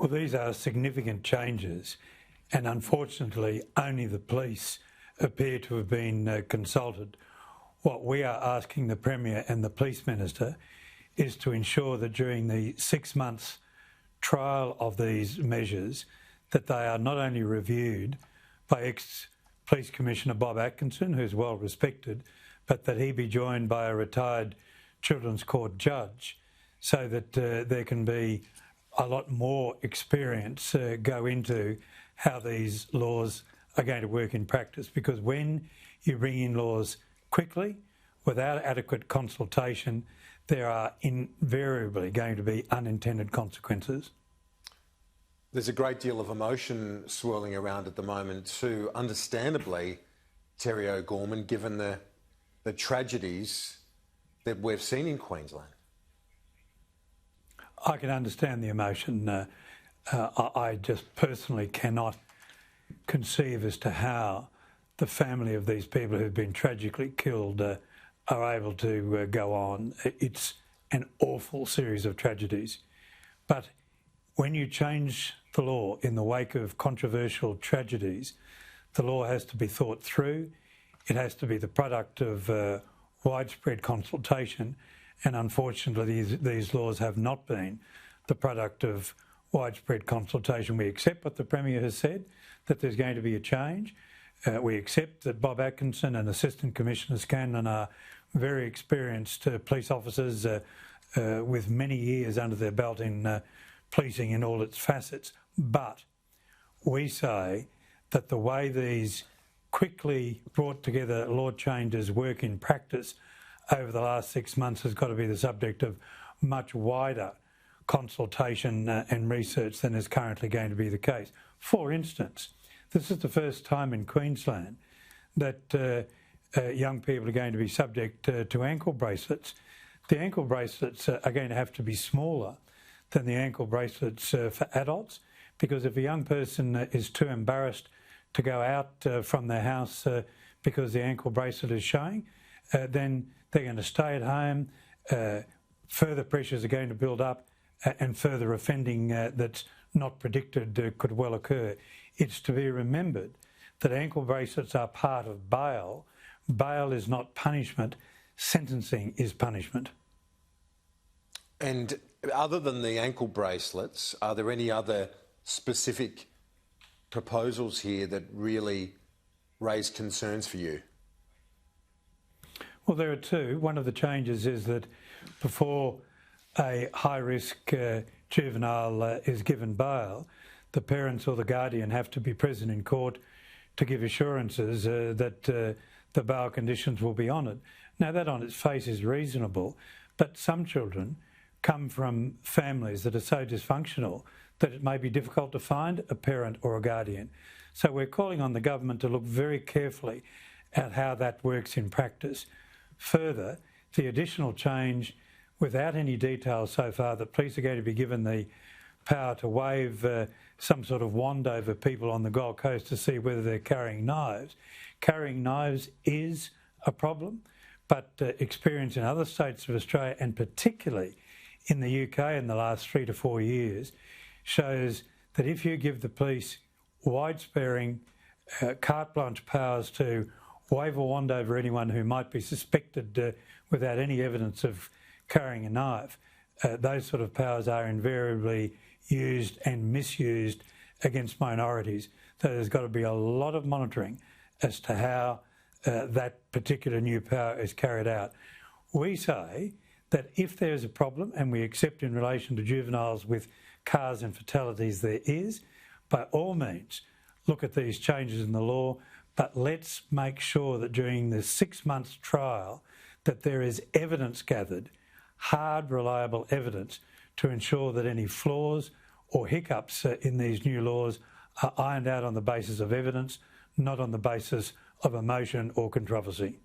Well, these are significant changes, and unfortunately only the police appear to have been consulted. What we are asking the Premier and the Police Minister is to ensure that during the 6 months trial of these measures, that they are not only reviewed by ex-Police Commissioner Bob Atkinson, who's well respected, but that he be joined by a retired Children's Court judge, so that there can be a lot more experience go into how these laws are going to work in practice. Because when you bring in laws quickly, without adequate consultation, there are invariably going to be unintended consequences. There's a great deal of emotion swirling around at the moment too, understandably, Terry O'Gorman, given the tragedies that we've seen in Queensland. I can understand the emotion. I just personally cannot conceive as to how the family of these people who've been tragically killed are able to go on. It's an awful series of tragedies. But when you change the law in the wake of controversial tragedies, the law has to be thought through. It has to be the product of widespread consultation, and unfortunately these laws have not been the product of widespread consultation. We accept what the Premier has said, that there's going to be a change. We accept that Bob Atkinson and Assistant Commissioner Scanlon are very experienced police officers with many years under their belt in policing in all its facets. But we say that the way these quickly brought together law changes work in practice over the last 6 months has got to be the subject of much wider consultation and research than is currently going to be the case. For instance, this is the first time in Queensland that young people are going to be subject to ankle bracelets. The ankle bracelets are going to have to be smaller than the ankle bracelets for adults, because if a young person is too embarrassed to go out from their house because the ankle bracelet is showing, then they're going to stay at home. Further pressures are going to build up, and further offending that's not predicted could well occur. It's to be remembered that ankle bracelets are part of bail. Bail is not punishment. Sentencing is punishment. And other than the ankle bracelets, are there any other specific proposals here that really raise concerns for you? Well, there are two. One of the changes is that before a high-risk juvenile is given bail, the parents or the guardian have to be present in court to give assurances that the bail conditions will be honoured. Now, that on its face is reasonable, but some children come from families that are so dysfunctional that it may be difficult to find a parent or a guardian. So we're calling on the government to look very carefully at how that works in practice. Further, the additional change, without any details so far, that police are going to be given the power to wave some sort of wand over people on the Gold Coast to see whether they're carrying knives. Carrying knives is a problem, but experience in other states of Australia, and particularly in the UK in the last 3 to 4 years, shows that if you give the police wide-sparing, carte blanche powers to wave a wand over anyone who might be suspected without any evidence of carrying a knife, those sort of powers are invariably used and misused against minorities. So there's got to be a lot of monitoring as to how that particular new power is carried out. We say that if there's a problem, and we accept in relation to juveniles with cars and fatalities there is, by all means look at these changes in the law, but let's make sure that during the 6 months trial that there is evidence gathered, hard, reliable evidence, to ensure that any flaws or hiccups in these new laws are ironed out on the basis of evidence, not on the basis of emotion or controversy.